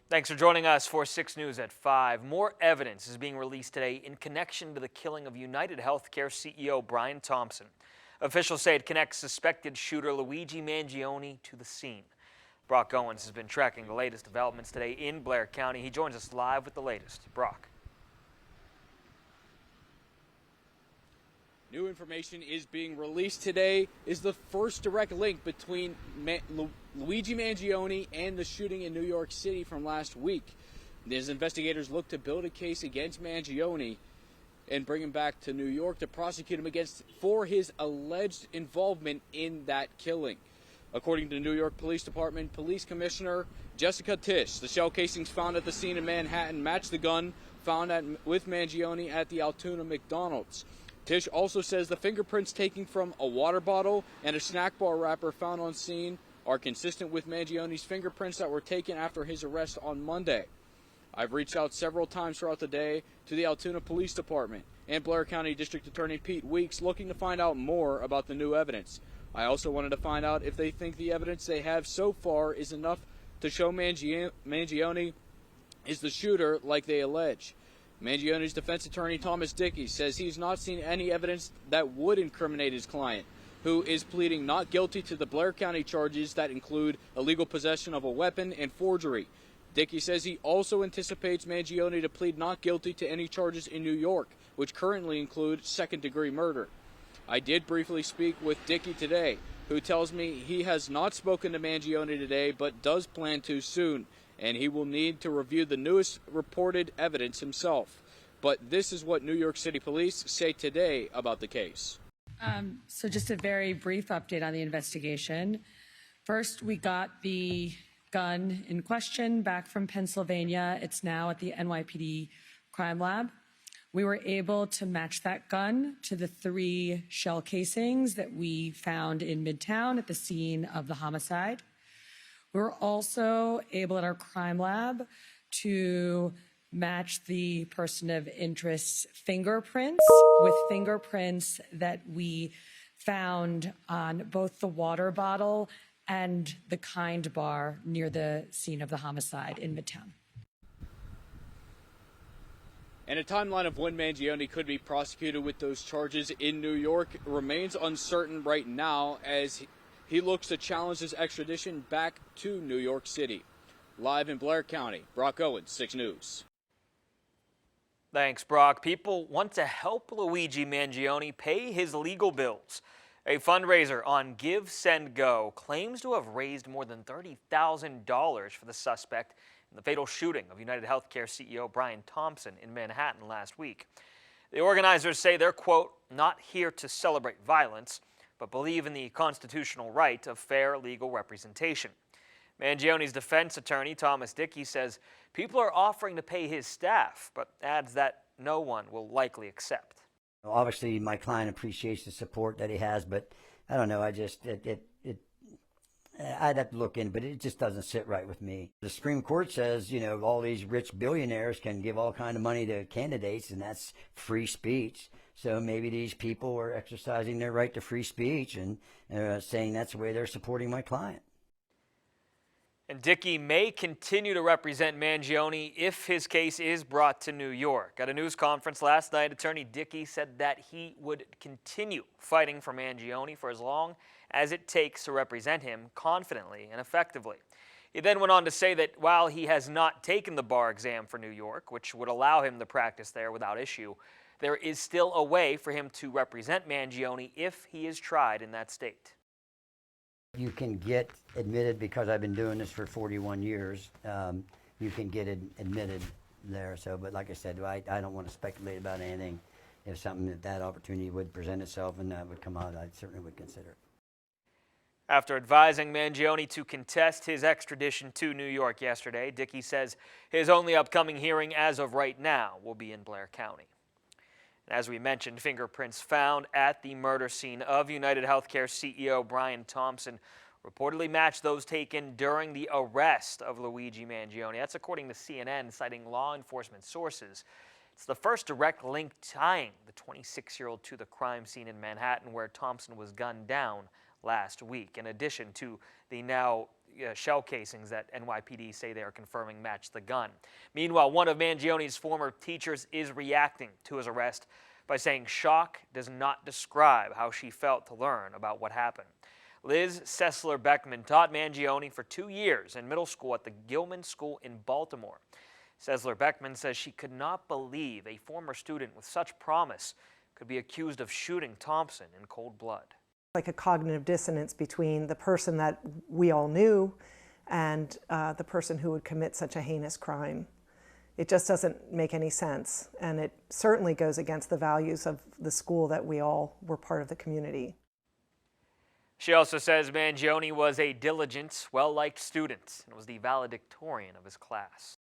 Thanks for joining us for 6 News at 5. More evidence is being released today in connection to the killing of UnitedHealthcare CEO Brian Thompson. Officials say it connects suspected shooter Luigi Mangione to the scene. Brock Owens has been tracking the latest developments today in Blair County. He joins us live with the latest. Brock. New information is being released today is the first direct link between Luigi Mangione and the shooting in New York City from last week. As investigators look to build a case against Mangione and bring him back to New York to prosecute him for his alleged involvement in that killing. According to the New York Police Department Police Commissioner Jessica Tisch, the shell casings found at the scene in Manhattan match the gun found with Mangione at the Altoona McDonald's. Tisch also says the fingerprints taken from a water bottle and a snack bar wrapper found on scene are consistent with Mangione's fingerprints that were taken after his arrest on Monday. I've reached out several times throughout the day to the Altoona Police Department and Blair County District Attorney Pete Weeks looking to find out more about the new evidence. I also wanted to find out if they think the evidence they have so far is enough to show Mangione is the shooter like they allege. Mangione's defense attorney Thomas Dickey says he's not seen any evidence that would incriminate his client, who is pleading not guilty to the Blair County charges that include illegal possession of a weapon and forgery. Dickey says he also anticipates Mangione to plead not guilty to any charges in New York, which currently include second-degree murder. I did briefly speak with Dickey today, who tells me he has not spoken to Mangione today but does plan to soon, and he will need to review the newest reported evidence himself. But this is what New York City Police say today about the case. So just a very brief update on the investigation. First, we got the gun in question back from Pennsylvania. It's now at the NYPD Crime Lab. We were able to match that gun to the 3 shell casings that we found in Midtown at the scene of the homicide. We were also able at our crime lab to match the person of interest's fingerprints with fingerprints that we found on both the water bottle and the Kind bar near the scene of the homicide in Midtown. And a timeline of when Mangione could be prosecuted with those charges in New York remains uncertain right now as he looks to challenge his extradition back to New York City. Live in Blair County, Brock Owens, 6 News. Thanks, Brock. People want to help Luigi Mangione pay his legal bills. A fundraiser on Give, Send, Go claims to have raised more than $30,000 for the suspect in the fatal shooting of UnitedHealthcare CEO Brian Thompson in Manhattan last week. The organizers say they're, quote, not here to celebrate violence, but believe in the constitutional right of fair legal representation. Mangione's defense attorney, Thomas Dickey, says people are offering to pay his staff, but adds that no one will likely accept. Obviously, my client appreciates the support that he has, but I don't know, I'd have to look in, but it just doesn't sit right with me. The Supreme Court says, all these rich billionaires can give all kind of money to candidates, and that's free speech. So maybe these people are exercising their right to free speech and saying that's the way they're supporting my client. And Dickey may continue to represent Mangione if his case is brought to New York. At a news conference last night, attorney Dickey said that he would continue fighting for Mangione for as long as it takes to represent him confidently and effectively. He then went on to say that while he has not taken the bar exam for New York, which would allow him to practice there without issue, there is still a way for him to represent Mangione if he is tried in that state. You can get admitted, because I've been doing this for 41 years, you can get admitted there. So, but like I said, I don't want to speculate about anything. If something that opportunity would present itself and that would come out, I certainly would consider it. After advising Mangione to contest his extradition to New York yesterday, Dickey says his only upcoming hearing as of right now will be in Blair County. As we mentioned, fingerprints found at the murder scene of UnitedHealthcare CEO Brian Thompson reportedly matched those taken during the arrest of Luigi Mangione. That's according to CNN, citing law enforcement sources. It's the first direct link tying the 26-year-old to the crime scene in Manhattan where Thompson was gunned down last week, in addition to the now shell casings that NYPD say they are confirming match the gun. Meanwhile, one of Mangione's former teachers is reacting to his arrest by saying shock does not describe how she felt to learn about what happened. Liz Sessler-Beckman taught Mangione for 2 years in middle school at the Gilman School in Baltimore. Sessler-Beckman says she could not believe a former student with such promise could be accused of shooting Thompson in cold blood. Like a cognitive dissonance between the person that we all knew and the person who would commit such a heinous crime. It just doesn't make any sense, and it certainly goes against the values of the school that we all were part of the community. She also says Mangione was a diligent, well-liked student and was the valedictorian of his class.